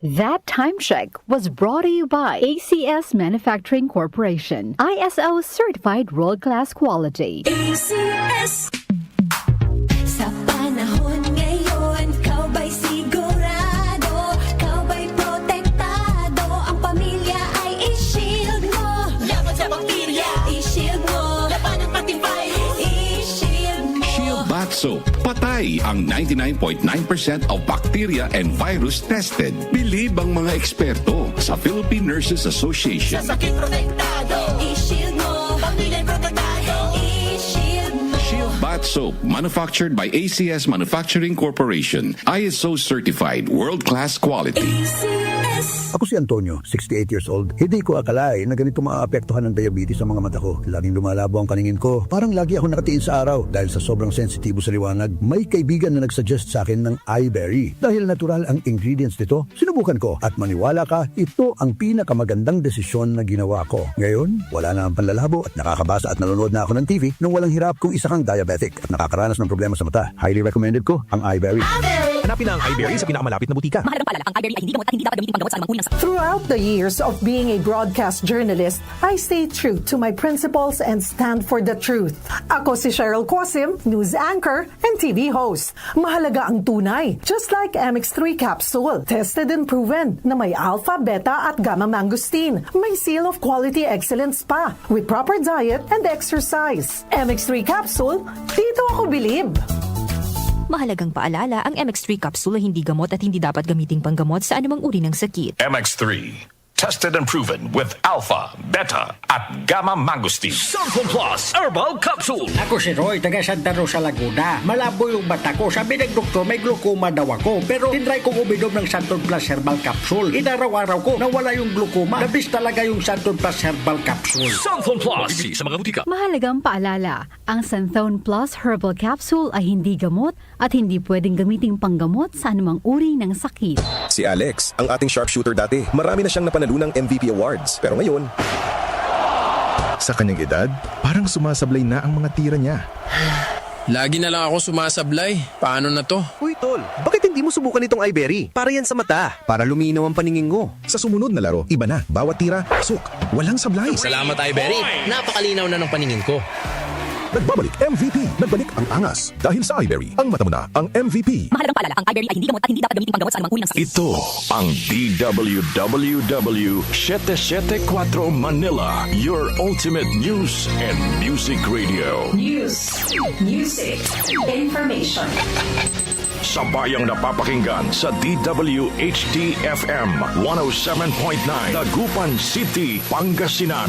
That time check was brought to you by ACS Manufacturing Corporation, ISO certified world-class quality. ACS. Sa panahon ngayon, kau ba'y sigurado? Kau ba'y protektado? Ang pamilya ay i-shield mo. Laban sa bakterya, i-shield mo. Laban ng patibay, i-shield mo. Shield Bath Soap. Patay ang 99.9% of bacteria and virus tested. Bilib ang mga eksperto sa Philippine Nurses Association. Sa sakit protektado, i-shield mo. Pamilya protektado, i-shield mo. Shield Bath Soap, manufactured by ACS Manufacturing Corporation. ISO certified, world-class quality. ACS. Ako si Antonio, 68 years old. Hindi ko akalain na ganito maaapektuhan ng diabetes sa mga mata ko. Laging lumalabo ang paningin ko. Parang lagi ako nakatiin sa araw dahil sa sobrang sensitibo sa liwanag. May kaibigan na nagsuggest sa akin ng iBerry. Dahil natural ang ingredients nito, sinubukan ko at maniwala ka, ito ang pinakamagandang desisyon na ginawa ko. Ngayon, wala na ang panlalabo at nakakabasa at nanonood na ako ng TV nung walang hirap kung isa kang diabetic at nakakaranas ng problema sa mata. Highly recommended ko ang iBerry. Hanapin na ang iBerry sa pinakamalapit na butika. Mahalagang paalala, ang iBerry ay hindi gamot at hindi dapat gamitin panggamot sa anumang uri ng sakit. Throughout the years of being a broadcast journalist, I stay true to my principles and stand for the truth. Ako si Cheryl Quasim, news anchor and TV host. Mahalaga ang tunay, just like MX3 capsule. Tested and proven na may alpha, beta at gamma mangosteen. May seal of quality excellence pa with proper diet and exercise. MX3 capsule, dito ako bilib. Mahalagang paalala, ang MX3 capsule ay hindi gamot at hindi dapat gamiting panggamot sa anumang uri ng sakit. MX3. Tested and proven with alpha, beta, at gamma mangosteen. Sample Plus Herbal Capsule. Ako si Roy, taga Santa Rosa, Laguna. Malabo yung mata ko. Sabi ng doktor, may glaucoma daw ako. Pero tinry kong uminom ng Santon Plus Herbal Capsule. Inaraw-araw ko, nawala yung glaucoma. Nabis talaga yung Santon Plus Herbal Capsule. Sample Plus. Bibili sa mga butika. Mahalagang paalala, ang Santhone Plus Herbal Capsule ay hindi gamot at hindi pwedeng gamiting panggamot sa anumang uri ng sakit. Si Alex, ang ating sharpshooter dati. Marami na siyang napanalo ng MVP awards. Pero ngayon, sa kanyang edad, parang sumasablay na ang mga tira niya. Lagi na lang ako sumasablay. Paano na to? Uy, tol, bakit hindi mo subukan itong iBerry? Para yan sa mata. Para luminaw ang paningin ko. Sa sumunod na laro, iba na. Bawat tira, pasok. Walang sablay. Salamat, iBerry. Napakalinaw na ng paningin ko. Nagbabalik MVP. Nagbalik ang angas. Dahil sa iBerry, ang mata mo na ang MVP. Mahalagang paalala, ang iBerry ay hindi gamot at hindi dapat gamiting panggamot sa anumang uri ng sakit. Ito ang DWWW 774 Manila, your ultimate news and music radio. News, music, information. Sabayang napapakinggan sa DWHD-FM 107.9 Dagupan City, Pangasinan.